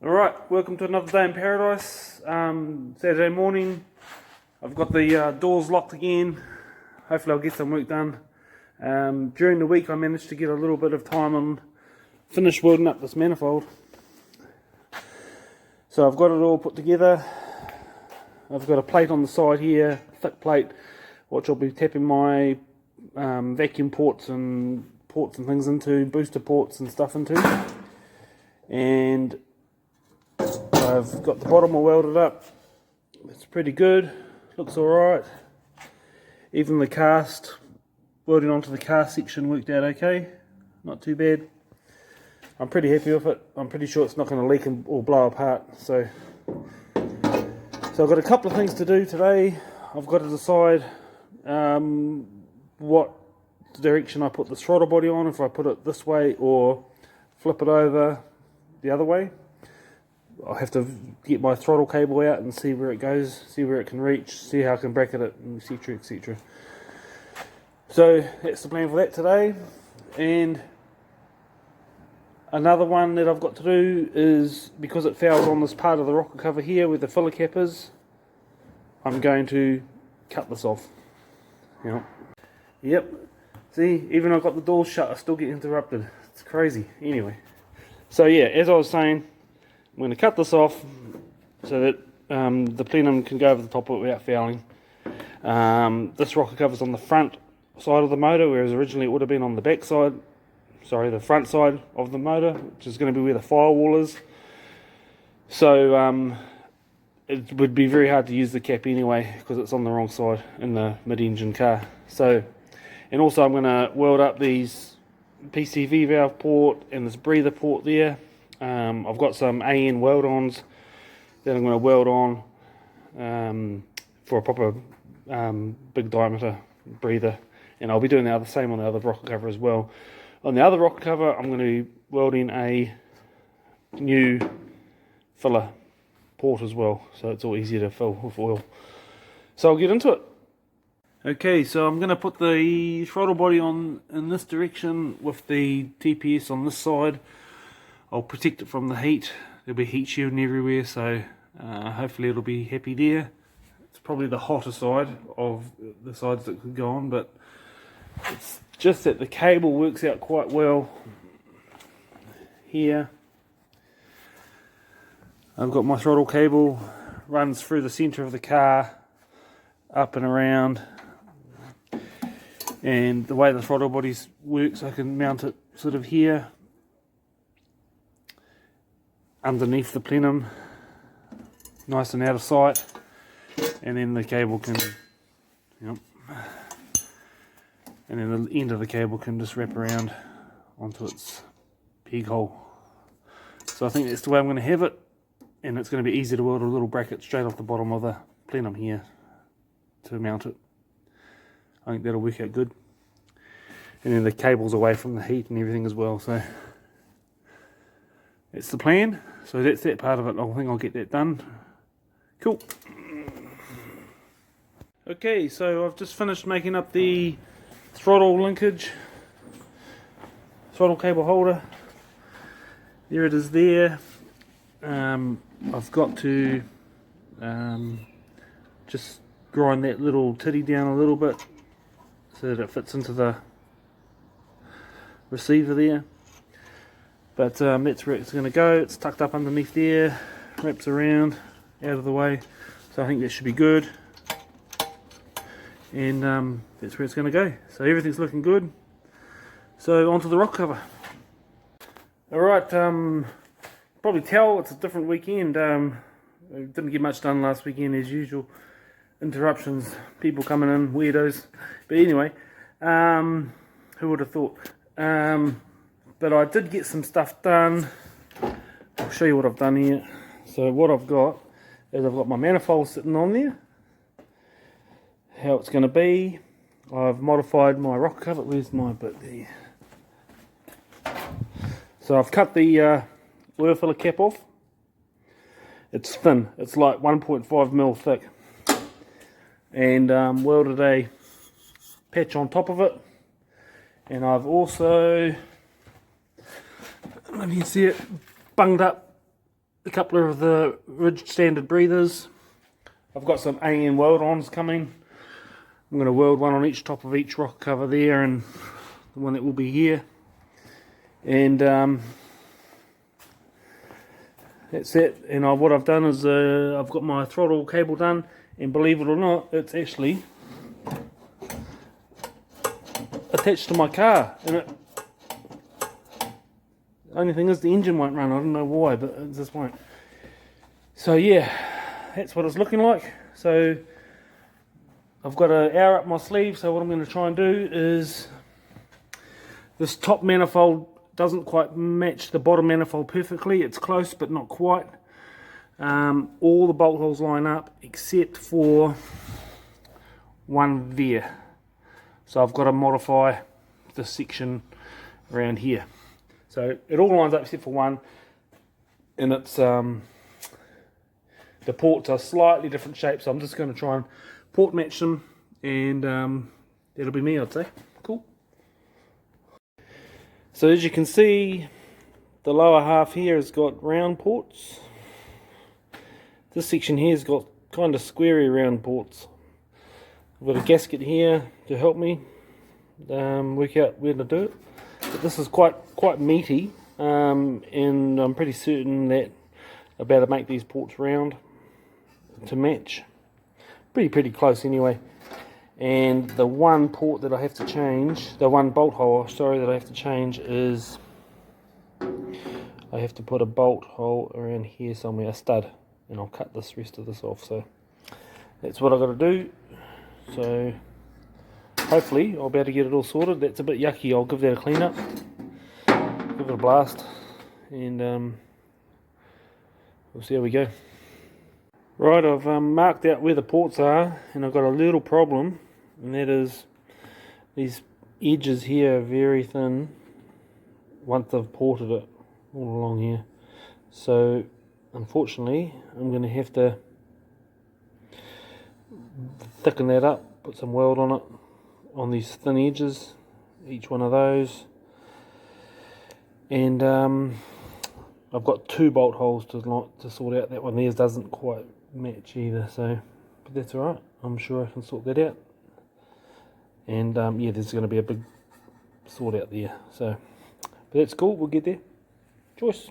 Alright, welcome to another day in paradise. Saturday morning. I've got the doors locked again. Hopefully I'll get some work done. During the week I managed to get a little bit of time and finish welding up this manifold. So I've got it all put together. I've got a plate on the side here, thick plate, which I'll be tapping my vacuum ports and things into, booster ports and stuff into. And I've got the bottom all welded up. It's pretty good, looks alright. Even the cast, welding onto the cast section worked out okay, not too bad. I'm pretty happy with it. I'm pretty sure it's not going to leak or blow apart. So I've got a couple of things to do today. I've got to decide what direction I put the throttle body on, if I put it this way or flip it over the other way. I'll have to get my throttle cable out and see where it goes, see where it can reach, see how I can bracket it, etc, etc. So that's the plan for that today. And another one that I've got to do is, because it fouls on this part of the rocker cover here where the filler cap is, I'm going to cut this off. Yep. See, even though I've got the doors shut, I still get interrupted. It's crazy. Anyway. So yeah, as I was saying, I'm going to cut this off so that the plenum can go over the top of it without fouling. This rocker cover's on the front side of the motor, whereas originally it would have been on the back side. Sorry, the front side of the motor, which is going to be where the firewall is. So it would be very hard to use the cap anyway, because it's on the wrong side in the mid-engine car. So, and also I'm going to weld up these PCV valve port and this breather port there. I've got some AN weld-ons that I'm going to weld on for a proper big diameter breather, and I'll be doing the same on the other rocker cover as well. On the other rocker cover, I'm going to be welding a new filler port as well, so it's all easier to fill with oil. So I'll get into it. Okay, so I'm going to put the throttle body on in this direction with the TPS on this side. I'll protect it from the heat. There'll be heat shielding everywhere, so hopefully it'll be happy there. It's probably the hotter side of the sides that could go on, but it's just that the cable works out quite well here. I've got my throttle cable, runs through the centre of the car, up and around, and the way the throttle body works, I can mount it sort of here underneath the plenum, nice and out of sight, and then the cable can, and then the end of the cable can just wrap around onto its peg hole. So I think that's the way I'm going to have it, and it's going to be easy to weld a little bracket straight off the bottom of the plenum here to mount it. I think that'll work out good, and then the cable's away from the heat and everything as well, so that's the plan. So that's that part of it. I think I'll get that done. Cool. Okay, so I've just finished making up the throttle linkage, throttle cable holder. There it is there. I've got to just grind that little titty down a little bit so that it fits into the receiver there. But that's where it's going to go. It's tucked up underneath there, wraps around, out of the way. So I think that should be good. And that's where it's going to go. So everything's looking good. So onto the rock cover. Alright, probably tell it's a different weekend. Didn't get much done last weekend as usual. Interruptions, people coming in, weirdos. But anyway, who would have thought? But I did get some stuff done. I'll show you what I've done here. So what I've got is I've got my manifold sitting on there. How it's going to be. I've modified my rocker cover. Where's my bit there? So I've cut the oil filler cap off. It's thin. It's like 1.5mm thick. And welded a patch on top of it. And I've also, let me see it, bunged up a couple of the ridge standard breathers. I've got some AN weld-ons coming. I'm going to weld one on each top of each rock cover there, and the one that will be here. And that's it. And what I've done is I've got my throttle cable done, and believe it or not, it's actually attached to my car. And the only thing is the engine won't run. I don't know why, but it just won't. So yeah, that's what it's looking like. So I've got an hour up my sleeve, so what I'm going to try and do is, this top manifold doesn't quite match the bottom manifold perfectly. It's close, but not quite. All the bolt holes line up except for one there. So I've got to modify this section around here. So it all lines up except for one, and it's the ports are slightly different shapes. So I'm just going to try and port match them, and that'll be me, I'd say. Cool. So as you can see, the lower half here has got round ports. This section here has got kind of squarey round ports. I've got a gasket here to help me work out where to do it. But this is quite meaty, and I'm pretty certain that I'm about to make these ports round to match. Pretty close anyway. And the one port that I have to change, the one bolt hole, sorry, that I have to change is I have to put a bolt hole around here somewhere, a stud, and I'll cut this rest of this off. So that's what I've got to do. So hopefully I'll be able to get it all sorted. That's a bit yucky. I'll give that a clean up, give it a blast, and we'll see how we go. Right, I've marked out where the ports are, and I've got a little problem, and that is these edges here are very thin once I've ported it all along here. So unfortunately I'm going to have to thicken that up, put some weld on it, on these thin edges, each one of those. And I've got two bolt holes to sort out. That one there doesn't quite match either, so, but that's alright. I'm sure I can sort that out. And yeah, there's going to be a big sort out there, so, but that's cool, we'll get there. Choice.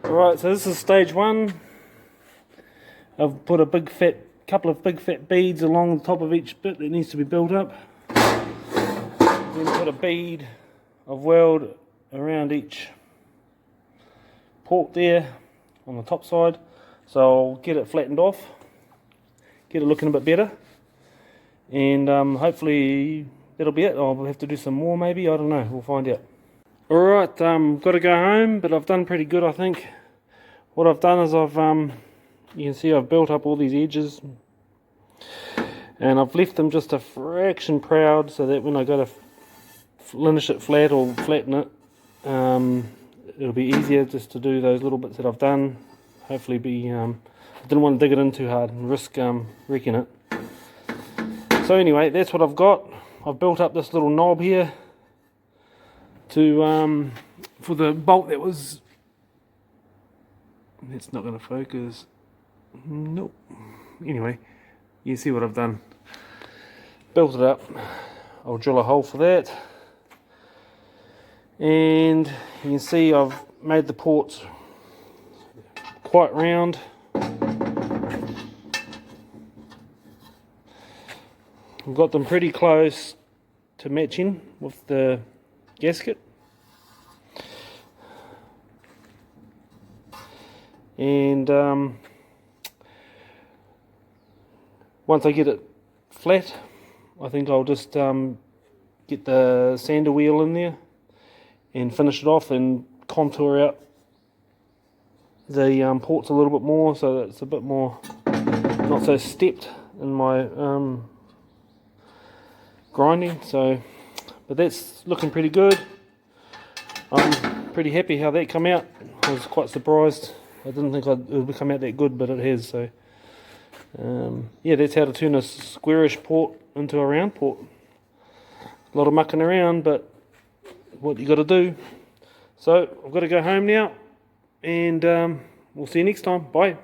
Alright, so this is stage one. I've put a couple of big fat beads along the top of each bit that needs to be built up. Then put a bead of weld around each port there on the top side. So I'll get it flattened off, get it looking a bit better, and hopefully that'll be it. I'll have to do some more maybe, I don't know, we'll find out. Alright, got to go home, but I've done pretty good I think. What I've done is you can see I've built up all these edges, and I've left them just a fraction proud so that when I go to finish it flat or flatten it, it'll be easier just to do those little bits that I've done. Hopefully I didn't want to dig it in too hard and risk wrecking it. So anyway, that's what I've got. I've built up this little knob here to for the bolt that was, it's not going to focus. Nope. Anyway, you see what I've done. Built it up. I'll drill a hole for that. And you can see I've made the ports quite round. I've got them pretty close to matching with the gasket. And once I get it flat, I think I'll just get the sander wheel in there and finish it off and contour out the ports a little bit more so that it's a bit more not so stepped in my grinding. So, but that's looking pretty good. I'm pretty happy how that came out. I was quite surprised. I didn't think it would come out that good, but it has. So yeah, that's how to turn a squarish port into a round port. A lot of mucking around, but what you got to do. So I've got to go home now and we'll see you next time. Bye.